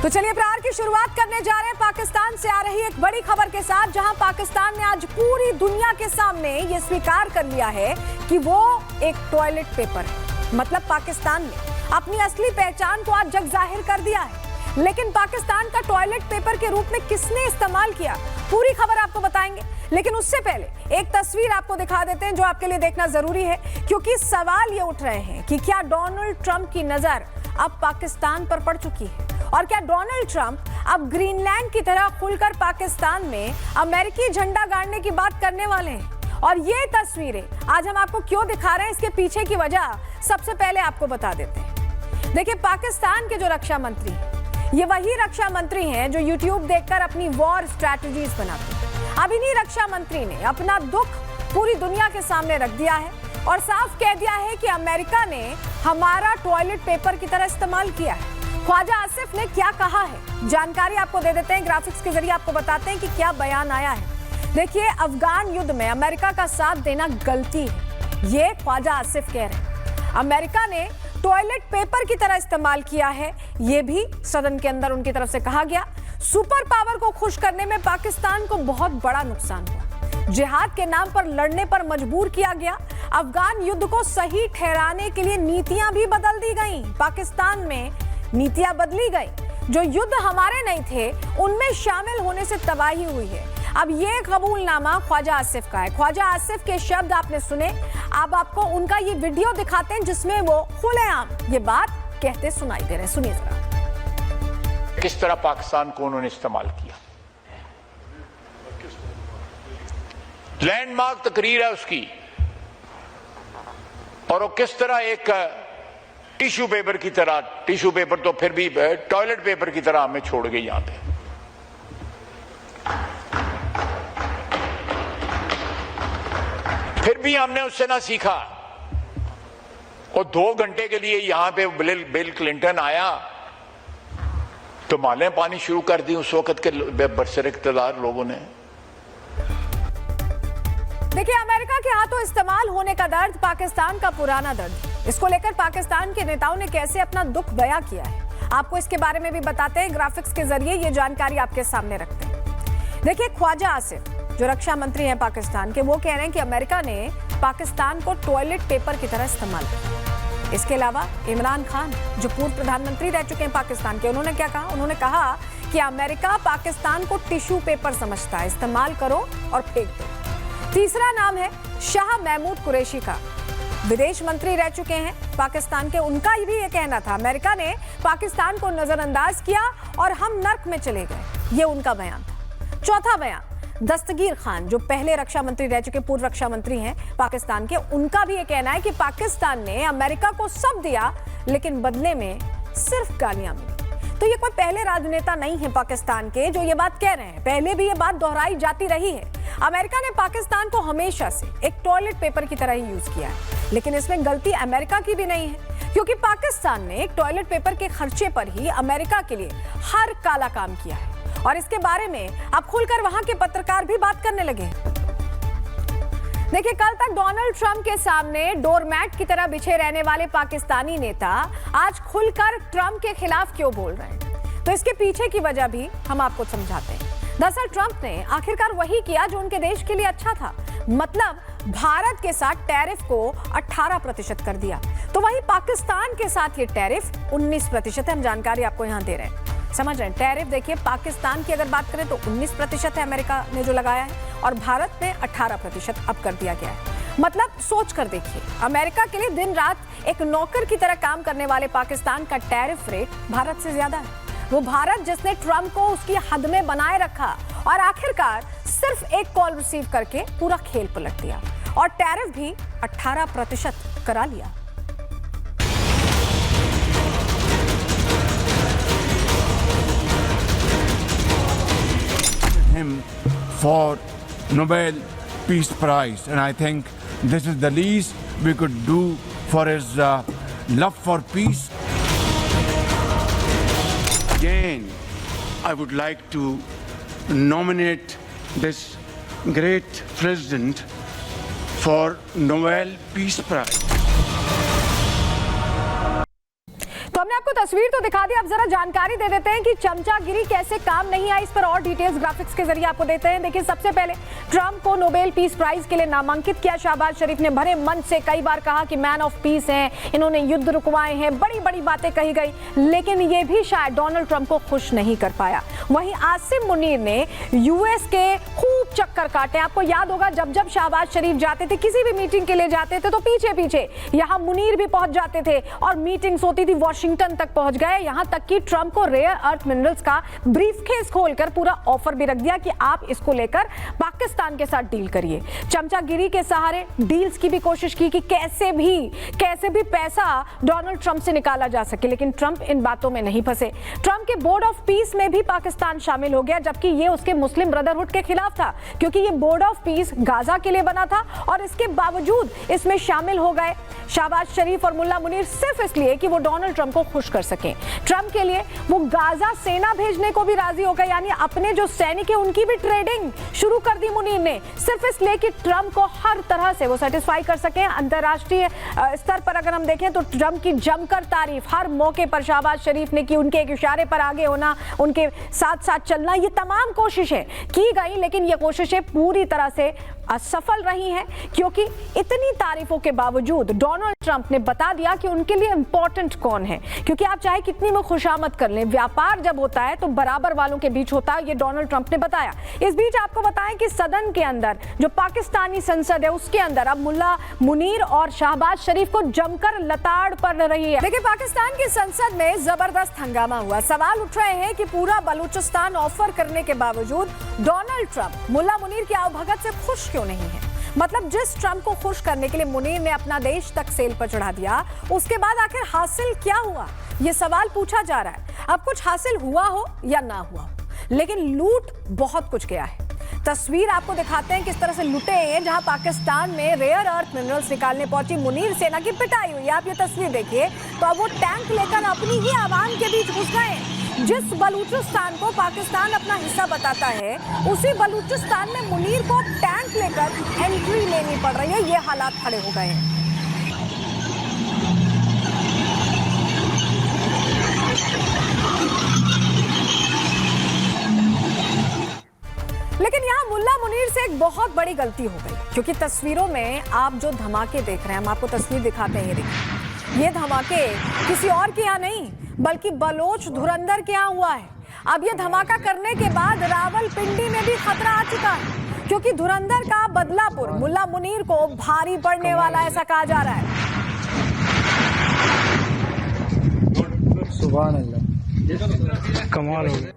तो चलिए प्रहार की शुरुआत करने जा रहे हैं पाकिस्तान से आ रही एक बड़ी खबर के साथ, जहां पाकिस्तान ने आज पूरी दुनिया के सामने ये स्वीकार कर लिया है कि वो एक टॉयलेट पेपर है। मतलब पाकिस्तान ने अपनी असली पहचान को आज जग जाहिर कर दिया है। लेकिन पाकिस्तान का टॉयलेट पेपर के रूप में किसने इस्तेमाल किया, पूरी खबर आपको बताएंगे। लेकिन उससे पहले एक तस्वीर आपको दिखा देते हैं जो आपके लिए देखना जरूरी है, क्योंकि सवाल ये उठ रहे हैं कि क्या डोनाल्ड ट्रंप की नजर अब पाकिस्तान पर पड़ चुकी है, और क्या डोनाल्ड ट्रंप अब ग्रीनलैंड की तरह खुलकर पाकिस्तान में अमेरिकी झंडा गाड़ने की बात करने वाले हैं। और ये तस्वीरें आज हम आपको क्यों दिखा रहे हैं, इसके पीछे की वजह सबसे पहले आपको बता देते हैं। देखिए, पाकिस्तान के जो रक्षा मंत्री हैं, ये वही रक्षा मंत्री हैं जो यूट्यूब देखकर अपनी वॉर स्ट्रैटेजीज बनाते हैं। अब इन्हीं रक्षा मंत्री ने अपना दुख पूरी दुनिया के सामने रख दिया है और साफ कह दिया है कि अमेरिका ने हमारा टॉयलेट पेपर की तरह इस्तेमाल किया है। ख्वाजा आसिफ ने क्या कहा है, जानकारी आपको दे देते हैं, ग्राफिक्स के जरिए आपको बताते हैं कि क्या बयान आया है। देखिए, अफगान युद्ध में अमेरिका का साथ देना गलती है, ये ख्वाजा आसिफ कह रहे हैं। अमेरिका ने टॉयलेट पेपर की तरह इस्तेमाल किया है, ये भी सदन के अंदर उनकी तरफ से कहा गया। सुपर पावर को खुश करने में पाकिस्तान को बहुत बड़ा नुकसान हुआ, जिहाद के नाम पर लड़ने पर मजबूर किया गया। अफगान युद्ध को सही ठहराने के लिए नीतियां भी बदल दी गई, पाकिस्तान में नीतियां बदली गई। जो युद्ध हमारे नहीं थे उनमें शामिल होने से तबाही हुई है। अब ये कबूलनामा ख्वाजा आसिफ का है। ख्वाजा आसिफ के शब्द आपने सुने, अब आपको उनका ये वीडियो दिखाते हैं जिसमें वो खुलेआम ये बात कहते सुनाई दे रहे हैं। सुनिए जरा। किस तरह पाकिस्तान को उन्होंने इस्तेमाल किया। लैंडमार्क तकरीर है उसकी, और वो किस तरह एक टिश्यू पेपर की तरह, टिश्यू पेपर तो फिर भी टॉयलेट पेपर की तरह हमें छोड़ गई यहां पे। फिर भी हमने उससे ना सीखा। और 2 घंटे के लिए यहां पे बिल क्लिंटन आया तो मालें पानी शुरू कर दी उस वक्त के बरसर इख्तियार लोगों ने। देखिए, अमेरिका के हाथों इस्तेमाल होने का दर्द पाकिस्तान का पुराना दर्द। इसको लेकर पाकिस्तान के नेताओं ने कैसे अपना दुख बयां किया है, आपको इसके बारे में भी बताते हैं। ग्राफिक्स के जरिए ये जानकारी आपके सामने रखते हैं। देखिए, ख्वाजा आसिफ जो रक्षा मंत्री हैं पाकिस्तान के, वो कह रहे हैं कि अमेरिका ने पाकिस्तान को टॉयलेट पेपर की तरह इस्तेमाल किया। इसके अलावा इमरान खान जो पूर्व प्रधानमंत्री रह चुके हैं पाकिस्तान के, उन्होंने क्या कहा, उन्होंने कहा कि अमेरिका पाकिस्तान को टिश्यू पेपर समझता है, इस्तेमाल करो और फेंक दो। तीसरा नाम है शाह महमूद कुरैशी का, विदेश मंत्री रह चुके हैं पाकिस्तान के। उनका भी ये कहना था, अमेरिका ने पाकिस्तान को नजरअंदाज किया और हम नर्क में चले गए, ये उनका बयान था। चौथा बयान दस्तगीर खान जो पहले रक्षा मंत्री रह चुके, पूर्व रक्षा मंत्री हैं पाकिस्तान के, उनका भी ये कहना है कि पाकिस्तान ने अमेरिका को सब दिया लेकिन बदले में सिर्फ गालियां मिली। तो ये कोई पहले राजनेता नहीं है पाकिस्तान के जो ये बात कह रहे हैं, पहले भी ये बात दोहराई जाती रही है। अमेरिका ने पाकिस्तान को हमेशा से एक टॉयलेट पेपर की तरह ही यूज किया है, लेकिन इसमें गलती अमेरिका की भी नहीं है, क्योंकि पाकिस्तान ने एक टॉयलेट पेपर के खर्चे पर ही अमेरिका के लिए हर काला काम किया है। और इसके बारे में अब खुलकर वहां के पत्रकार भी बात करने लगे। देखिए, कल तक डोनाल्ड ट्रंप के सामने डोरमैट की तरह बिछे रहने वाले पाकिस्तानी नेता आज खुलकर ट्रंप के खिलाफ क्यों बोल रहे हैं, तो इसके पीछे की वजह भी हम आपको समझाते हैं। दरअसल ट्रंप ने आखिरकार वही किया जो उनके देश के लिए अच्छा था, मतलब भारत के साथ टैरिफ को 18% कर दिया। तो वही पाकिस्तान के साथ ये टैरिफ 19% है। हम जानकारी आपको यहां दे रहे हैं, समझ रहे हैं। टैरिफ देखिए, पाकिस्तान की अगर बात करें तो 19% है अमेरिका ने जो लगाया है, और भारत में 18% अब कर दिया गया है। मतलब सोच कर देखिए, अमेरिका के लिए दिन रात एक नौकर की तरह काम करने वाले पाकिस्तान का टैरिफ रेट भारत से ज्यादा है। वो भारत जिसने ट्रंप को उसकी हद में बनाए रखा और आखिरकार सिर्फ एक कॉल रिसीव करके पूरा खेल पलट दिया, और टैरिफ भी 18% करा लिया। Him for Nobel Peace Prize, and I think this is the least we could do for his love for peace. Again, I would like to nominate this great president for Nobel Peace Prize. तो हमने आपको तस्वीर तो दिखा दी, अब जरा जानकारी दे देते हैं कि चमचागिरी कैसे काम नहीं आई। इस पर और डिटेल्स ग्राफिक्स के जरिए आपको देते हैं। देखिए, सबसे पहले ट्रंप को नोबेल पीस प्राइज के लिए नामांकित किया। शहबाज शरीफ ने भरे मंच से कई बार कहा कि मैन ऑफ पीस हैं, इन्होंने युद्ध रुकवाए हैं, बड़ी बड़ी बातें कही गई, लेकिन ये भी शायद डोनाल्ड ट्रंप को खुश नहीं कर पाया। वहीं आसिम मुनीर ने यूएस के खूब चक्कर काटे। आपको याद होगा, जब जब शहबाज शरीफ जाते थे, किसी भी मीटिंग के लिए जाते थे, तो पीछे पीछे यहां मुनीर भी पहुंच जाते थे और मीटिंग्स होती थी, वॉशिंगटन तक पहुंच गए। यहां तक कि ट्रंप को रेयर अर्थ मिनरल्स का ब्रीफकेस खोलकर पूरा ऑफर भी रख दिया कि आप इसको लेकर पाकिस्तान के साथ डील करिए। चमचागिरी के सहारे डील्स की भी कोशिश की कि कैसे भी पैसा डोनाल्ड ट्रंप से निकाला जा सके, लेकिन ट्रंप इन बातों में नहीं फंसे। ट्रंप के बोर्ड ऑफ पीस में भी पाकिस्तान शामिल हो गया, जबकि ये उसके मुस्लिम ब्रदरहुड के खिलाफ था, क्योंकि ये बोर्ड ऑफ पीस गाजा के लिए बना था और इसके बावजूद इसमें शामिल हो गए शहबाज शरीफ और मुल्ला मुनीर सिर्फ इसलिए कि वो डोनाल्ड ट्रंप को खुश कर सकें। ट्रंप के लिए वो गाजा सेना भेजने को भी राजी हो गए, यानी अपने जो सैनिक है उनकी भी ट्रेडिंग शुरू कर दी मुनीर ने, सिर्फ इसलिए कि ट्रंप को हर तरह से वो सेटिस्फाई कर सकें। अंतर्राष्ट्रीय स्तर पर अगर हम देखें तो ट्रंप की जमकर तारीफ हर मौके पर शहबाज शरीफ ने की, उनके एक इशारे पर आगे होना, उनके साथ साथ चलना, ये तमाम कोशिशें की गई, लेकिन ये कोशिशें पूरी तरह से असफल रही हैं, क्योंकि इतनी तारीफों के बावजूद डोनाल्ड ट्रंप ने बता दिया कि उनके लिए इंपॉर्टेंट कौन है। क्योंकि आप चाहे कितनी में खुशामद कर लें, व्यापार जब होता है तो बराबर वालों के बीच होता है, ये डोनाल्ड ट्रंप ने बताया। इस बीच आपको बताएं कि सदन के अंदर जो पाकिस्तानी संसद है उसके अंदर अब मुल्ला मुनीर और शहबाज शरीफ को जमकर लताड़ पड़ रही है। देखिए, पाकिस्तान की संसद में जबरदस्त हंगामा हुआ। सवाल उठ रहे हैं कि पूरा बलूचिस्तान ऑफर करने के बावजूद डोनाल्ड ट्रंप मुल्ला मुनीर की आवभगत से खुश क्यों नहीं है। मतलब जिस ट्रंप को खुश करने के लिए मुनीर ने अपना देश तक सेल पर चढ़ा दिया, उसके बाद आखिर हासिल क्या हुआ, ये सवाल पूछा जा रहा है। अब कुछ हासिल हुआ हो या ना हुआ हो, लेकिन लूट बहुत कुछ गया है। तस्वीर आपको दिखाते हैं किस तरह से लुटे हैं, जहां पाकिस्तान में रेयर अर्थ मिनरल्स निकालने पहुंची मुनीर सेना की पिटाई हुई। आप ये तस्वीर देखिए, तो अब वो टैंक लेकर अपनी ही आवाम के बीच घुस गए। जिस बलूचिस्तान को पाकिस्तान अपना हिस्सा बताता है, उसी बलूचिस्तान में मुनीर को टैंक लेकर एंट्री लेनी पड़ रही है। ये हालात खड़े हो गए हैं। लेकिन यहाँ मुल्ला मुनीर से एक बहुत बड़ी गलती हो गई, क्योंकि तस्वीरों में आप जो धमाके देख रहे हैं, हम आपको तस्वीर दिखाते हैं, ये देखिए, ये धमाके किसी और के यहाँ नहीं बल्कि बलोच धुरंधर के यहाँ हुआ है। अब ये धमाका करने के बाद रावलपिंडी में भी खतरा आ चुका है, क्योंकि धुरंधर का बदलापुर मुल्ला मुनीर को भारी पड़ने वाला, ऐसा कहा जा रहा है। सुभान अल्लाह, कमाल हो गया।